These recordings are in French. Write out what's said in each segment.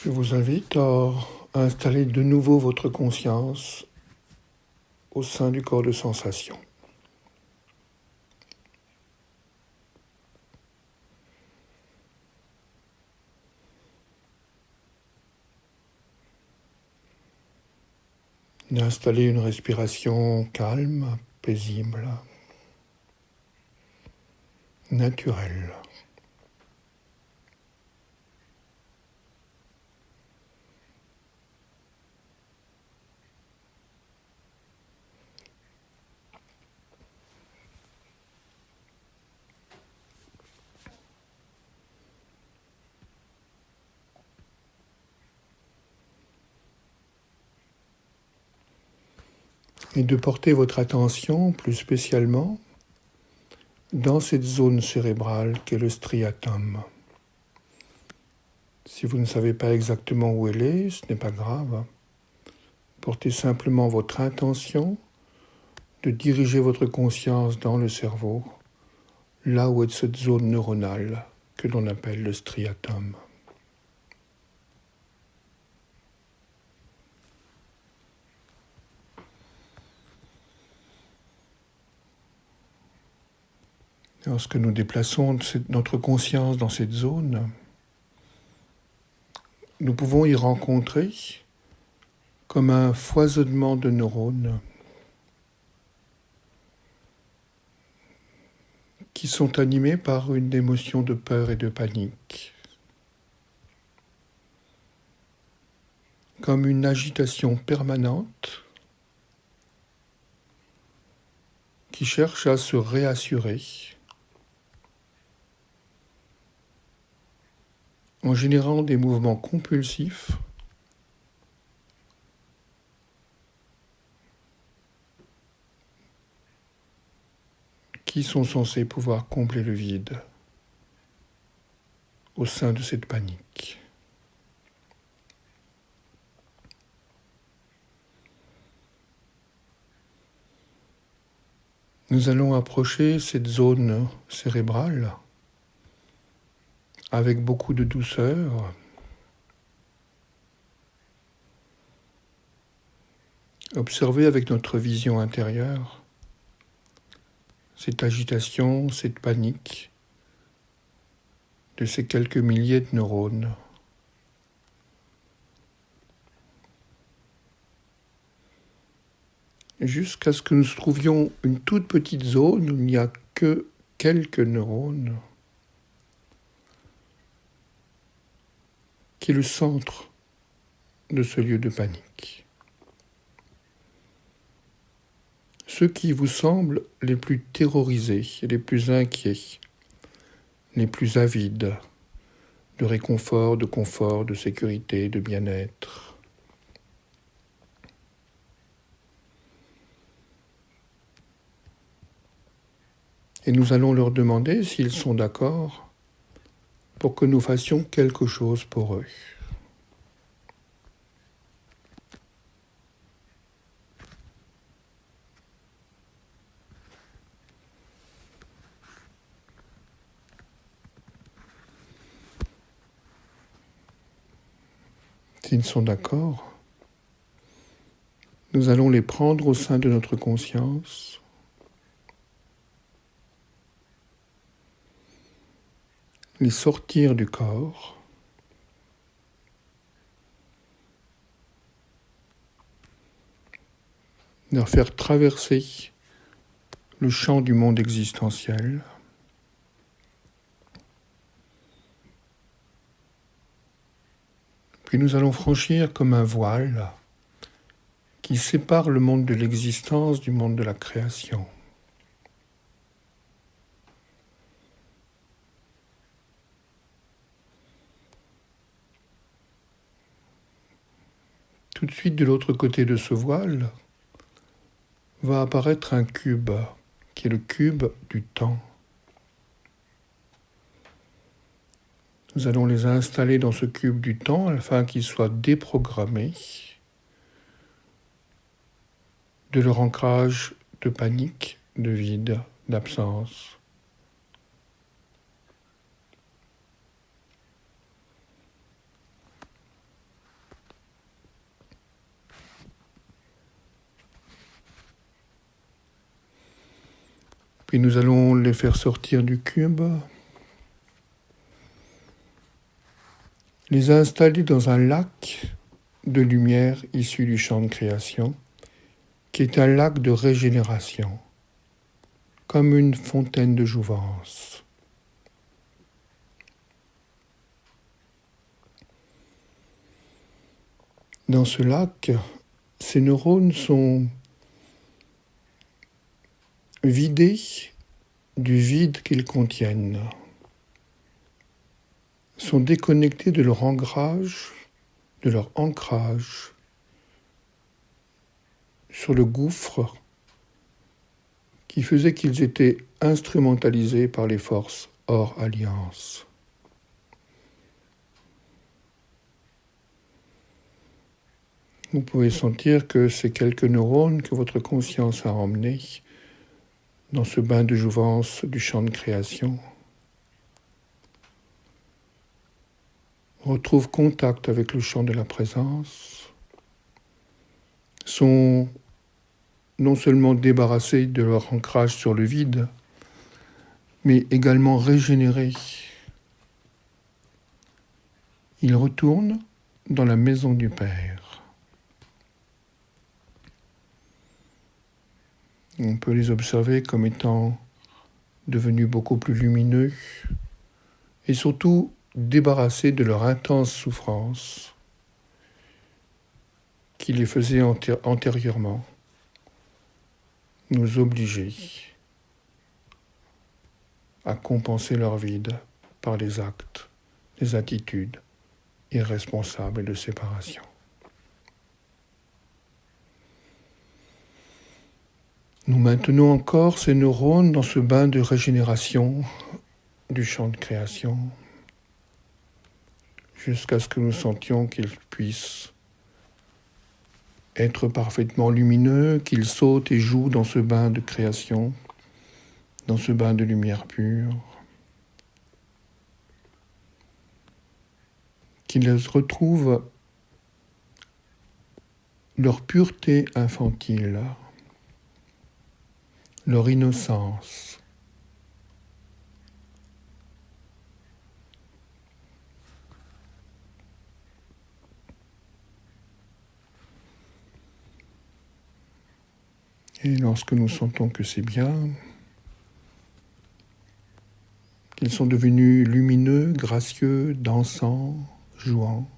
Je vous invite à installer de nouveau votre conscience au sein du corps de sensation. D'installer une respiration calme, paisible, naturelle. Et de porter votre attention plus spécialement dans cette zone cérébrale qu'est le striatum. Si vous ne savez pas exactement où elle est, ce n'est pas grave. Portez simplement votre intention de diriger votre conscience dans le cerveau, là où est cette zone neuronale que l'on appelle le striatum. Lorsque nous déplaçons notre conscience dans cette zone, nous pouvons y rencontrer comme un foisonnement de neurones qui sont animés par une émotion de peur et de panique, comme une agitation permanente qui cherche à se réassurer, en générant des mouvements compulsifs qui sont censés pouvoir combler le vide au sein de cette panique. Nous allons approcher cette zone cérébrale avec beaucoup de douceur, observer avec notre vision intérieure cette agitation, cette panique de ces quelques milliers de neurones. Jusqu'à ce que nous trouvions une toute petite zone où il n'y a que quelques neurones, qui est le centre de ce lieu de panique. Ceux qui vous semblent les plus terrorisés, les plus inquiets, les plus avides de réconfort, de confort, de sécurité, de bien-être. Et nous allons leur demander s'ils sont d'accord pour que nous fassions quelque chose pour eux. S'ils sont d'accord, nous allons les prendre au sein de notre conscience, les sortir du corps, leur faire traverser le champ du monde existentiel, puis nous allons franchir comme un voile qui sépare le monde de l'existence du monde de la création. Tout de suite, de l'autre côté de ce voile, va apparaître un cube, qui est le cube du temps. Nous allons les installer dans ce cube du temps afin qu'ils soient déprogrammés de leur ancrage de panique, de vide, d'absence. Puis nous allons les faire sortir du cube, les installer dans un lac de lumière issu du champ de création, qui est un lac de régénération, comme une fontaine de jouvence. Dans ce lac, ces neurones sont vidés du vide qu'ils contiennent, sont déconnectés de leur ancrage sur le gouffre qui faisait qu'ils étaient instrumentalisés par les forces hors alliance. Vous pouvez sentir que ces quelques neurones que votre conscience a emmenés dans ce bain de jouvence du champ de création retrouvent contact avec le champ de la présence, sont non seulement débarrassés de leur ancrage sur le vide, mais également régénérés. Ils retournent dans la maison du Père. On peut les observer comme étant devenus beaucoup plus lumineux et surtout débarrassés de leur intense souffrance qui les faisait antérieurement nous obliger à compenser leur vide par les actes, les attitudes irresponsables et de séparation. Nous maintenons encore ces neurones dans ce bain de régénération du champ de création jusqu'à ce que nous sentions qu'ils puissent être parfaitement lumineux, qu'ils sautent et jouent dans ce bain de création, dans ce bain de lumière pure, qu'ils retrouvent leur pureté infantile, leur innocence. Et lorsque nous sentons que c'est bien, qu'ils sont devenus lumineux, gracieux, dansants, jouants,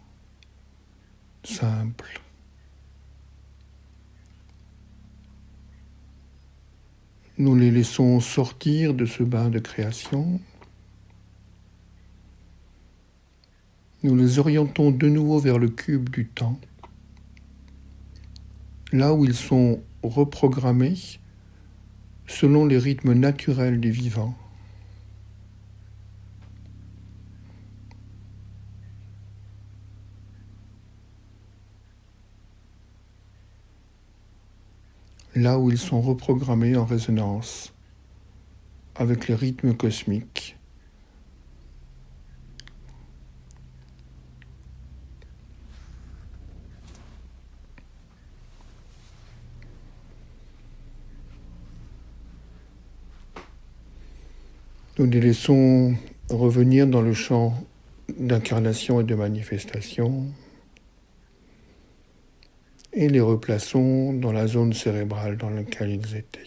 simples, nous les laissons sortir de ce bain de création. Nous les orientons de nouveau vers le cube du temps, là où ils sont reprogrammés selon les rythmes naturels du vivant. Là où ils sont reprogrammés en résonance avec les rythmes cosmiques. Nous les laissons revenir dans le champ d'incarnation et de manifestation et les replaçons dans la zone cérébrale dans laquelle ils étaient.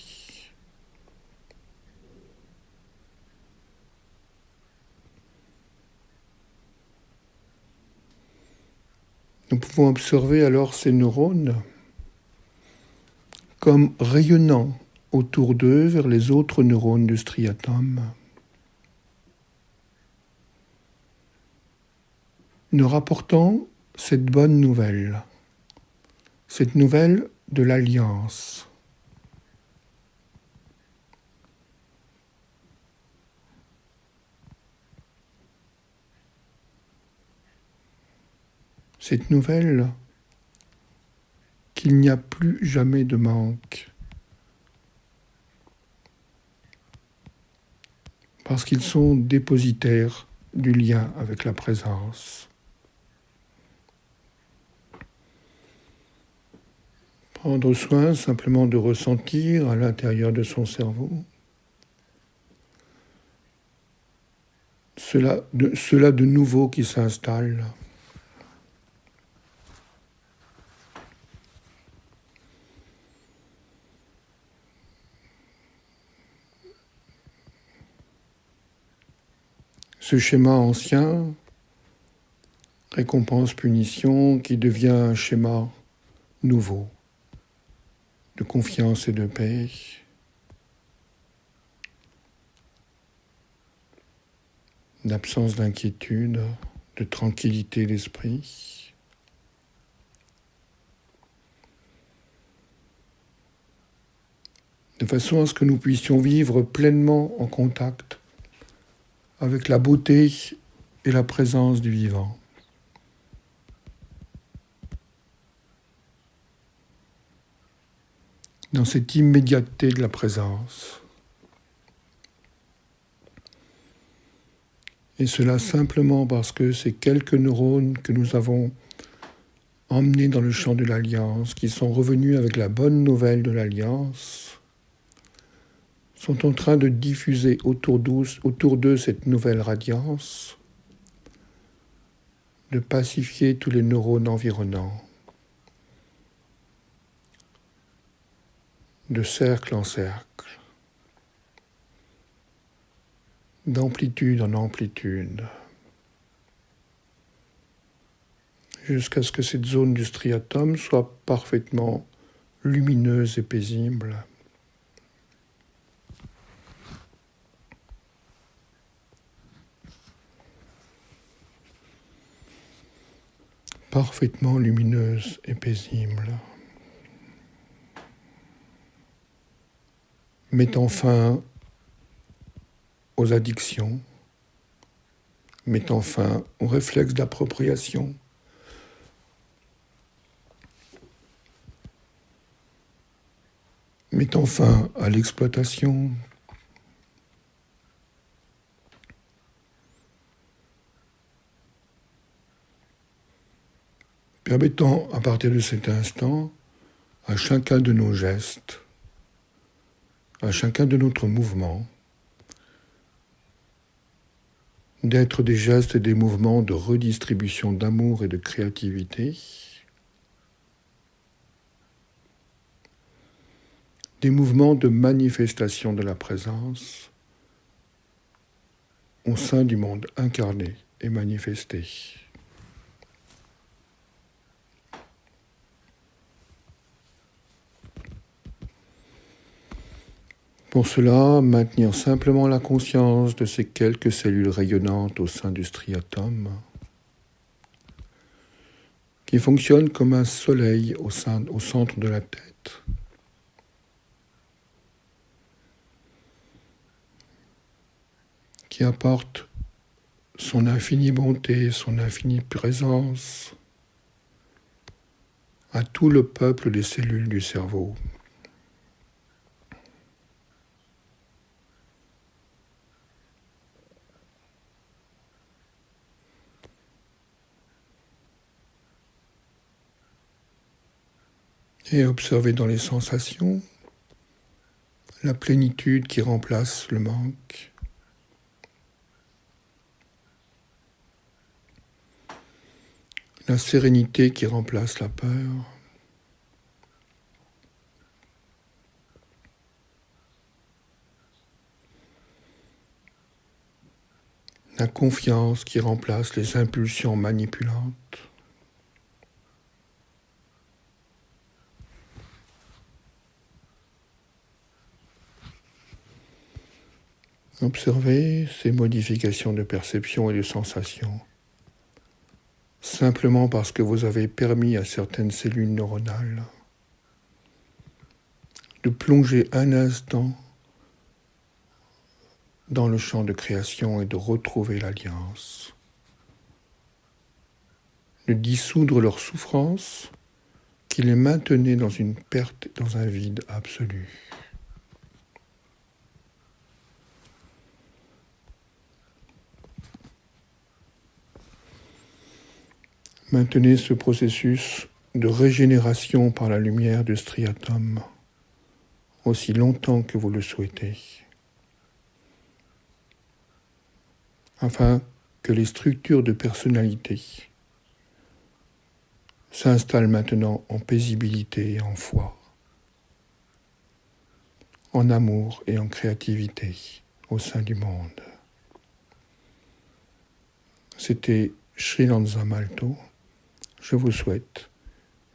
Nous pouvons observer alors ces neurones comme rayonnant autour d'eux vers les autres neurones du striatum, nous rapportant cette bonne nouvelle, cette nouvelle de l'alliance. Cette nouvelle qu'il n'y a plus jamais de manque, parce qu'ils sont dépositaires du lien avec la présence. Prendre soin simplement de ressentir à l'intérieur de son cerveau cela de nouveau qui s'installe. Ce schéma ancien, récompense-punition, qui devient un schéma nouveau, de confiance et de paix, d'absence d'inquiétude, de tranquillité d'esprit. De façon à ce que nous puissions vivre pleinement en contact avec la beauté et la présence du vivant. Dans cette immédiateté de la présence. Et cela simplement parce que ces quelques neurones que nous avons emmenés dans le champ de l'Alliance, qui sont revenus avec la bonne nouvelle de l'Alliance, sont en train de diffuser autour d'eux cette nouvelle radiance, de pacifier tous les neurones environnants, de cercle en cercle, d'amplitude en amplitude, jusqu'à ce que cette zone du striatum soit parfaitement lumineuse et paisible. Parfaitement lumineuse et paisible, mettant fin aux addictions, mettant fin aux réflexes d'appropriation, mettant fin à l'exploitation, permettant à partir de cet instant à chacun de nos gestes, à chacun de notre mouvement, d'être des gestes et des mouvements de redistribution d'amour et de créativité, des mouvements de manifestation de la présence au sein du monde incarné et manifesté. Pour cela, maintenir simplement la conscience de ces quelques cellules rayonnantes au sein du striatum, qui fonctionnent comme un soleil au centre de la tête. Qui apporte son infinie bonté, son infinie présence à tout le peuple des cellules du cerveau. Et observer dans les sensations la plénitude qui remplace le manque. La sérénité qui remplace la peur. La confiance qui remplace les impulsions manipulantes. Observez ces modifications de perception et de sensation, simplement parce que vous avez permis à certaines cellules neuronales de plonger un instant dans le champ de création et de retrouver l'alliance, de dissoudre leur souffrance qui les maintenait dans une perte, dans un vide absolu. Maintenez ce processus de régénération par la lumière du striatum aussi longtemps que vous le souhaitez. afin que les structures de personnalité s'installent maintenant en paisibilité et en foi, en amour et en créativité au sein du monde. C'était Sri Lanza Malto. Je vous souhaite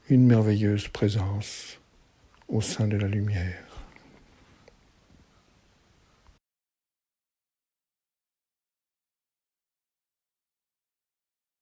une merveilleuse présence au sein de la lumière.